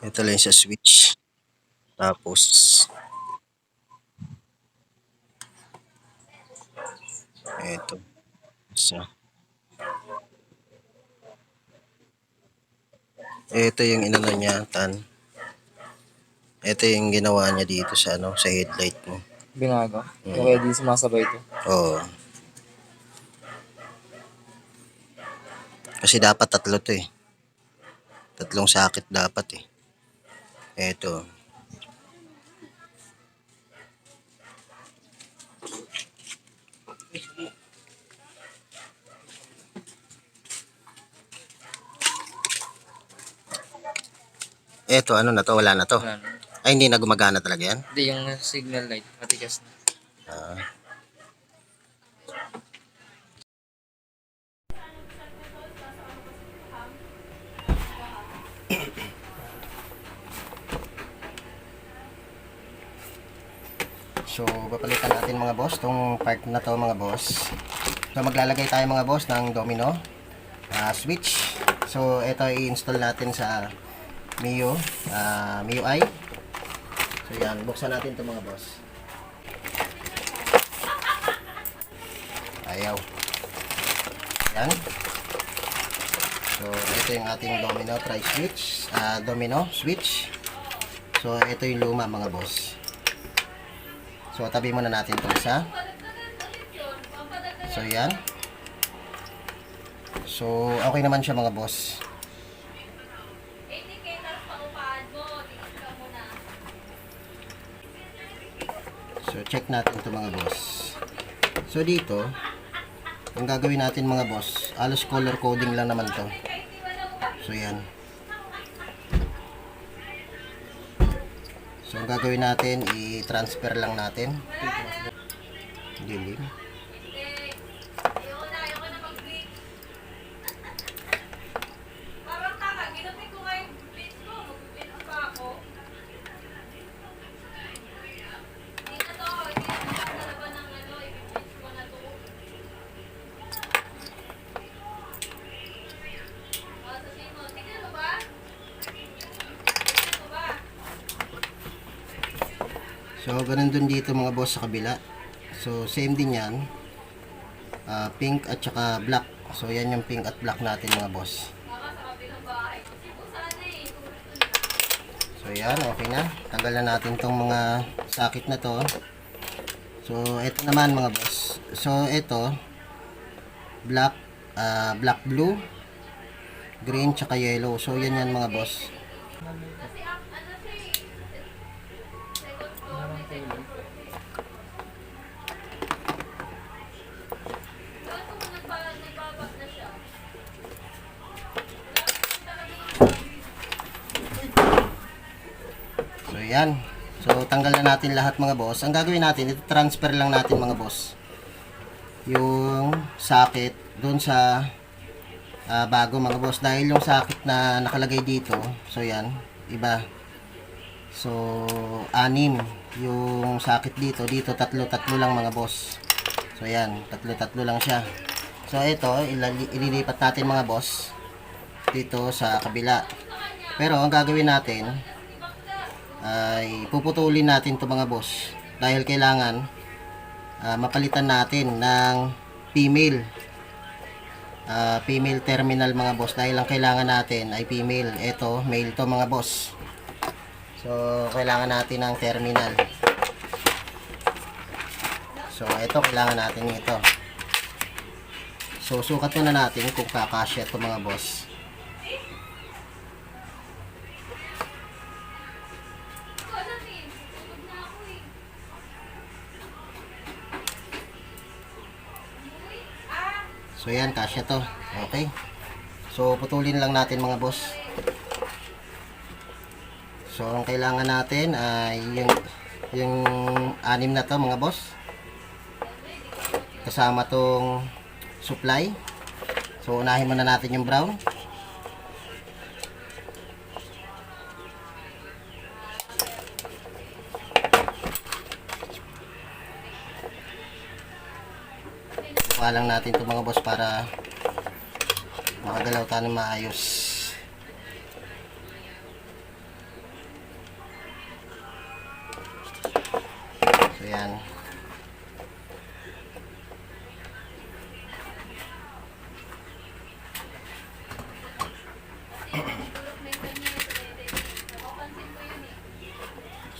Ito lang sa switch. Tapos, ito. So, ito yung inano niya, tan. Ito yung ginawa niya dito sa ano, sa headlight mo. Binago? Kaya di sumasabay ito. Oo. Kasi dapat tatlo to eh. Tatlong sakit dapat eh. Ito. Ito, ano na to? Wala na to. Wala na. Ay, hindi na gumagana talaga yan? Hindi, yung signal light, matigas na. So, papalitan natin mga boss tong part na to mga boss. So, maglalagay tayo mga boss ng domino switch. So, ito i-install natin sa MIUI. So, yan. Buksan natin to mga boss. Ayaw. Yan. So, ito yung ating domino switch. So, ito yung luma mga boss. So, tabi muna natin ito isa. So, yan. So, okay naman siya mga boss. So, check natin ito mga boss. So, dito, ang gagawin natin mga boss, halos color coding lang naman to. So, yan. So, ang gagawin natin, i-transfer lang natin. Dilim. So, ganun dun dito mga boss sa kabila. So, same din yan. Pink at saka black. So, yan yung pink at black natin mga boss. So, yan. Okay na. Tanggal na natin tong mga sakit na to. So, ito naman mga boss. So, ito. Black, black blue, green, tsaka yellow. So, yan yan mga boss. So, yan. So, tanggal na natin lahat mga boss. Ang gagawin natin, ito transfer lang natin mga boss. Yung sakit doon sa bago mga boss. Dahil yung sakit na nakalagay dito, so yan, iba. So, 6 yung sakit dito. Dito, 3 lang mga boss. So, yan, 3 lang siya. So, ito, ililipat natin mga boss dito sa kabila. Pero, ang gagawin natin ay puputulin natin to mga boss dahil kailangan mapalitan natin ng female terminal mga boss dahil ang kailangan natin ay female. Ito male to mga boss. So kailangan natin ng terminal. So ito kailangan natin ito. So sukat na natin kung kakasya ito mga boss. So yan, kasya to. Okay. So putulin lang natin mga boss. So ang kailangan natin ay yung 6 na to mga boss. Kasama tong supply. So unahin muna natin yung brown. Sapa lang natin ito mga boss para makagalaw tayo ng maayos. So yan.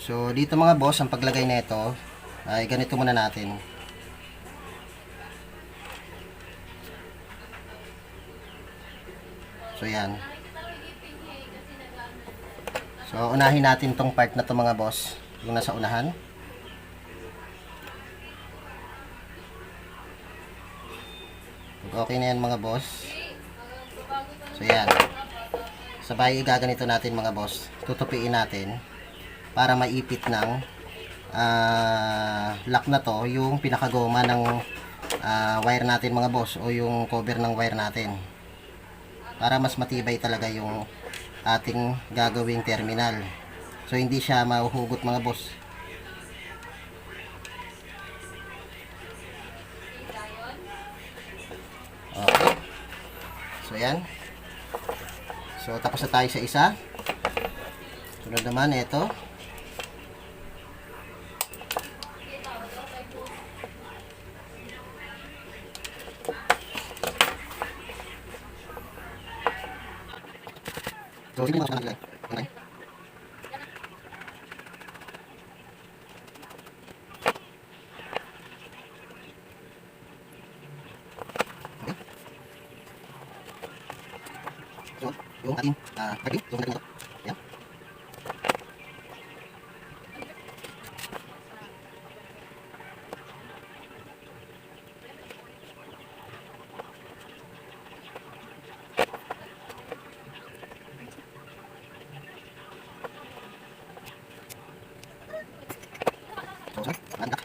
So dito mga boss, ang paglagay nito ay ganito muna natin. So yan. So unahin natin tong part na to mga boss, yung nasa unahan. Okay na yan mga boss. So yan. Sabay gaganito natin mga boss. Tutupiin natin para maipit ng lock na to yung pinakagoma ng wire natin mga boss, o yung cover ng wire natin, para mas matibay talaga yung ating gagawing terminal. So hindi siya mahuhugot mga boss. Okay. So yan. So tapos na tayo sa isa. Sunod naman ito. So sige mga boss, okay. So, yung ating pagi, so natin ito. Yan. So, sir, landak.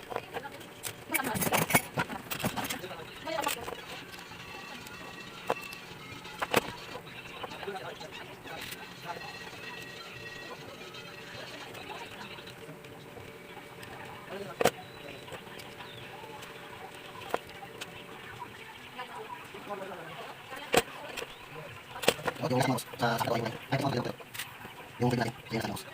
So, yung nasa mouse, sa kaway mo, ay, ito, ito. Yung green natin, so yung nasa mouse.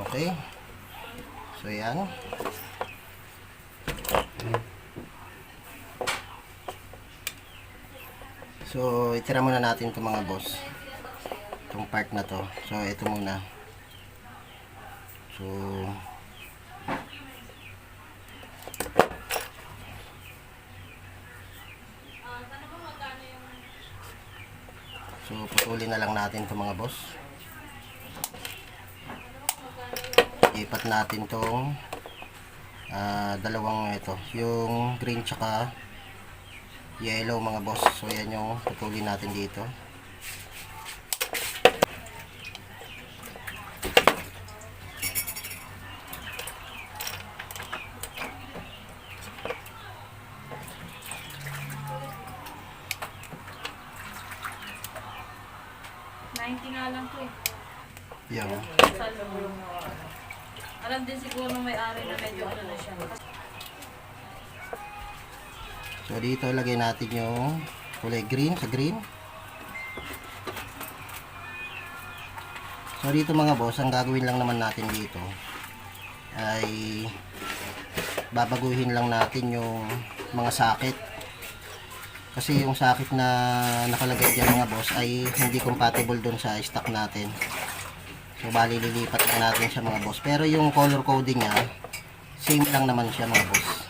Okay. So yan. So itira muna natin itong mga boss, itong part na to. So ito muna. So putulin na lang natin itong mga boss. Ipat natin tong dalawang ito, yung green tsaka yellow mga boss. So yan yung putulin natin dito. Nga lang to eh. Yan. Sa loob. Alam din siguro ng may-ari na medyo ano na siya. So dito lagay natin yung kulay green sa green. So dito mga boss, ang gagawin lang naman natin dito ay babaguhin lang natin yung mga socket. Kasi yung socket na nakalagay dyan mga boss ay hindi compatible dun sa stock natin. So bali lilipat lang natin siya mga boss. Pero yung color coding niya, same lang naman siya mga boss.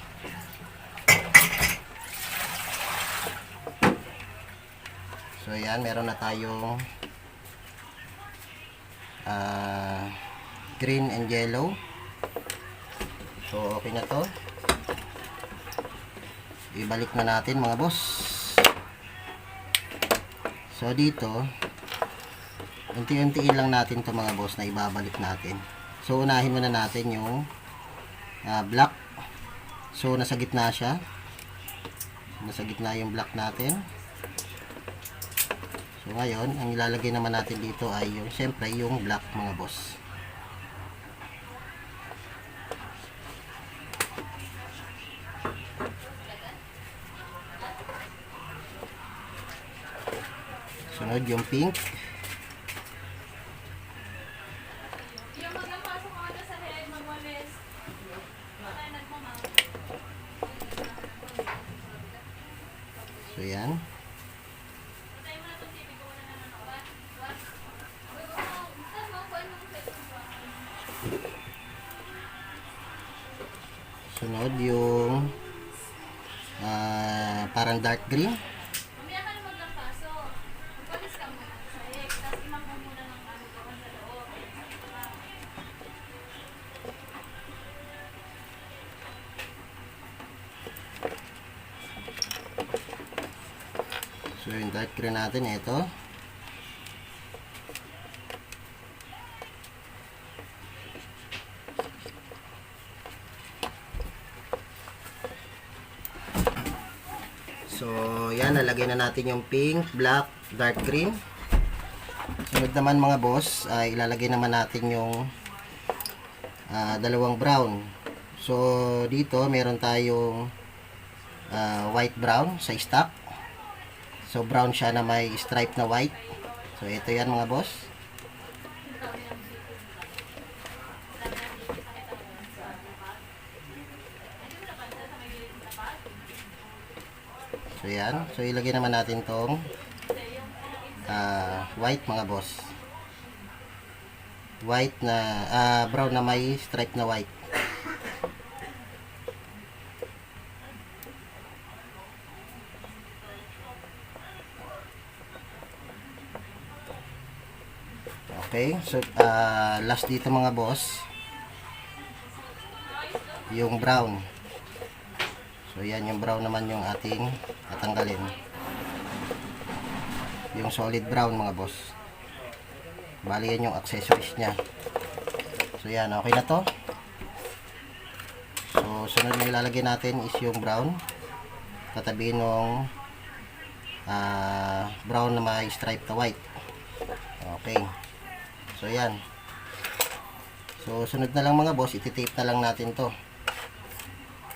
So yan, meron na tayong green and yellow. So okay na to. Ibalik na natin mga boss. So dito unti-untiin lang natin to mga boss na ibabalik natin. So unahin muna natin yung black. So nasa gitna siya. Nasa gitna yung black natin. So ngayon, ang ilalagay naman natin dito ay yung, syempre, yung black mga boss. Sunod yung pink. So yan. Sunod yung parang dark green. So yung dark green natin ito. So yan, nalagay na natin yung pink, black, dark green. Sunod naman mga boss, ay ilalagay naman natin yung dalawang brown. So dito meron tayong white brown sa stock. So brown siya na may stripe na white. So ito yan mga boss. So yan. So ilagay naman natin tong white mga boss. White na brown na may stripe na white. Okay, so last dito mga boss, yung brown. So yan yung brown naman yung ating tatanggalin. Yung solid brown mga boss. Bali yan yung accessories nya. So yan, okay na to. So sunod na ilalagay natin is yung brown. Katabi nung brown na may stripe na white. Okay. So yan. So sunod na lang mga boss, iti-tape na lang natin to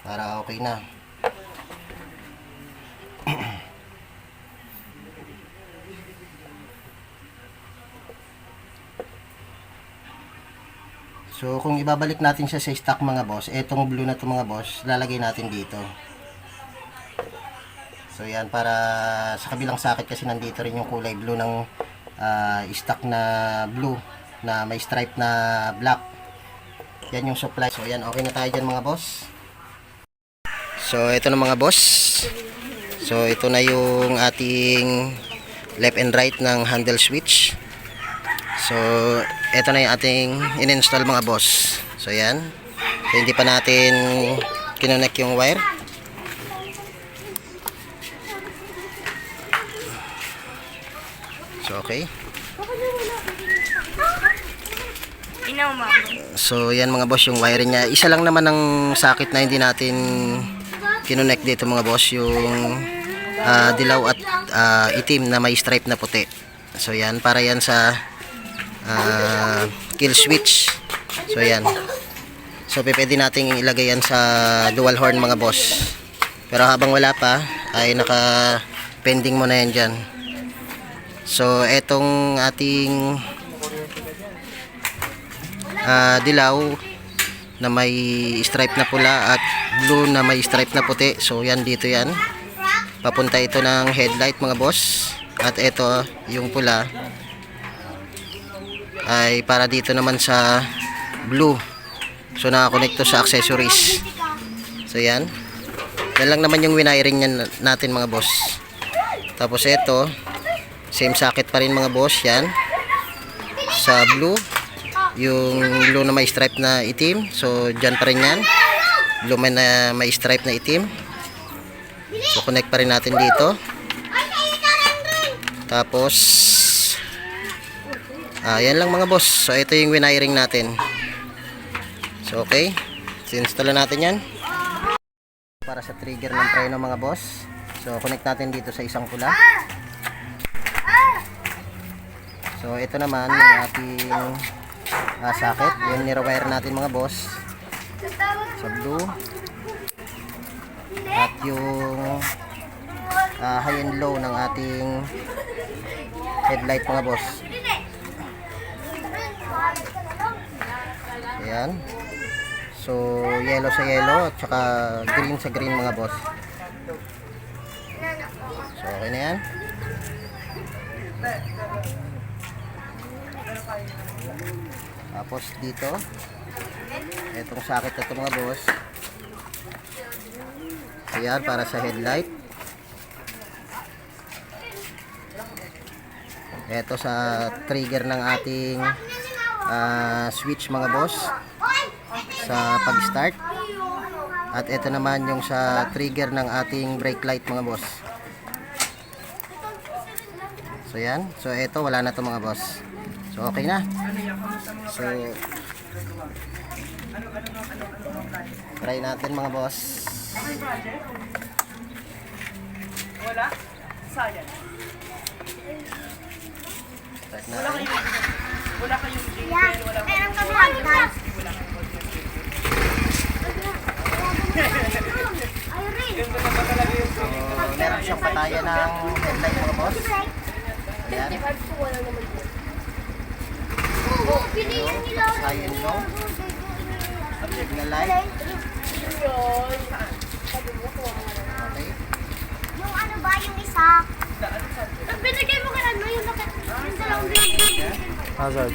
para okay na. So kung ibabalik natin siya sa stock mga boss, etong blue na to mga boss, lalagay natin dito. So yan, para sa kabilang sakit kasi nandito rin yung kulay blue ng stock na blue na may stripe na black. Yan yung supply. So yan, okay na tayo dyan mga boss. So ito na mga boss. So ito na yung ating left and right ng handle switch. So ito na yung ating in-install mga boss. So yan. So, hindi pa natin kinonek yung wire. So okay. So yan mga boss, yung wiring niya. Isa lang naman ang sakit na hindi natin kinonek dito mga boss, yung dilaw at itim na may stripe na puti. So yan, para yan sa kill switch. So yan. So pwede nating ilagay yan sa dual horn mga boss. Pero habang wala pa ay naka pending mo na yan dyan. So etong ating dilaw na may stripe na pula at blue na may stripe na puti. So yan, dito yan. Papunta ito ng headlight mga boss. At ito yung pula ay para dito naman sa blue. So nakakonect to sa accessories. So yan. Yan lang naman yung wiring natin mga boss. Tapos ito, same socket pa rin mga boss. Yan. Sa blue. Yung blue na may stripe na itim. So dyan pa rin yan. Blue na may stripe na itim. So connect pa rin natin dito. Tapos yan lang mga boss. So ito yung wiring natin. So okay, install natin yan para sa trigger ng preno mga boss. So connect natin dito sa isang pula. So ito naman yung ating socket, yung nirewire natin mga boss sa blue, at yung high and low ng ating headlight mga boss. Ayan. So yellow sa yellow at saka green sa green mga boss. So okay na yan. Tapos dito, etong socket na ito mga boss. Ayan, para sa headlight. Ito sa trigger ng ating switch mga boss sa pag-start. At ito naman yung sa trigger ng ating brake light mga boss. So yan. So ito wala na to mga boss. So okay na. So try natin mga boss. Wala? Sayang. Start natin. Wala kayong jingle, wala kayong... So meron siyang patayan ng headlight mga boss. Ayan. High and low. Signal light. Okay. Yung ano ba, yung isa? Binigay mo ka ano, yung dalawang binigay. Hazard.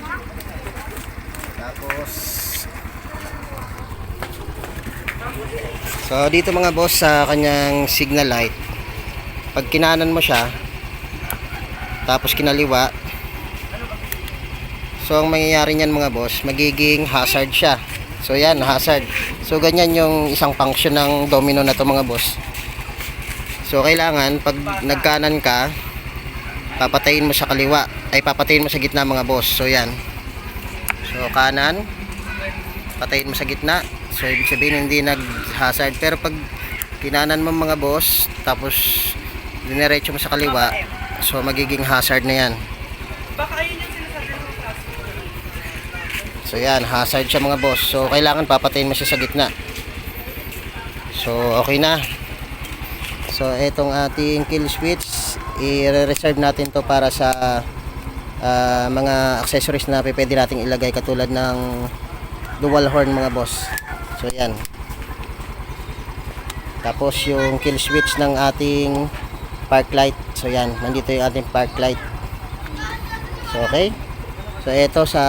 Tapos so dito mga boss sa kanyang signal light, pag kinanan mo siya tapos kinaliwa, so ang mangyayari niyan mga boss, magiging hazard siya. So yan, hazard. So ganyan yung isang function ng domino na to mga boss. So kailangan pag nagkanan ka, papatayin mo sa kaliwa, ay papatayin mo sa gitna mga boss. So yan. So kanan, patayin mo sa gitna. So ibig sabihin hindi nag-hazard. Pero pag kinanan mo mga boss, tapos diniretso mo sa kaliwa, so magiging hazard na yan. Baka ayun yung sinasabi mo sa So yan, hazard siya mga boss. So kailangan papatayin mo siya sa gitna. So okay na. So etong ating kill switch, i-reserve natin to para sa mga accessories na pwede nating ilagay, katulad ng dual horn mga boss. So yan. Tapos yung kill switch ng ating park light. So yan, nandito yung ating park light. So okay. So ito sa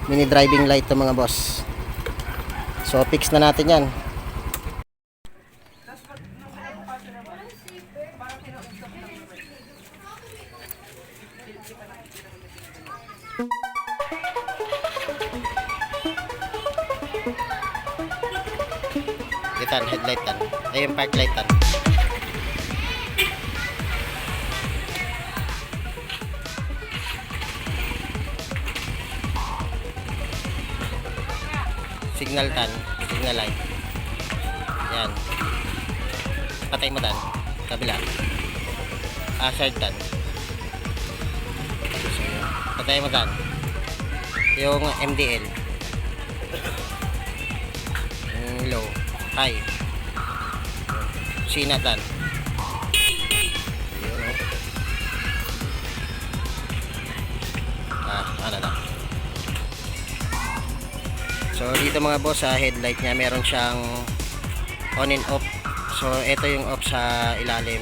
mini driving light to mga boss. So fix na natin yan. Itan, headlight tan. Ay, yung park light tan. Signal tan, signal light. Yan. Patay mo tan. Kabila. Hazard tan. Patay mo tan. Yung MDL. Yung low. High. Sinatan. Ano na. So dito mga boss, sa headlight niya meron siyang on and off. So ito yung off sa ilalim.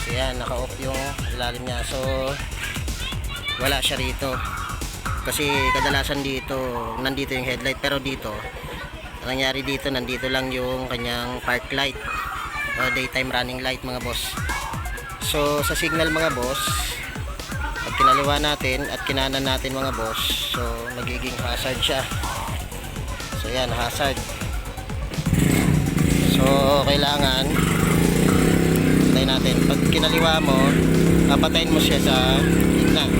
So yan, naka-off yung ilalim niya. So wala siya rito. Kasi kadalasan dito, nandito yung headlight, pero dito nangyari dito, nandito lang yung kanyang park light o daytime running light mga boss. So sa signal mga boss, pag kinaliwa natin at kinanan natin mga boss, so magiging hazard siya. So yan, hazard. So kailangan patay natin. Pag kinaliwa mo, papatayin mo siya sa gitna.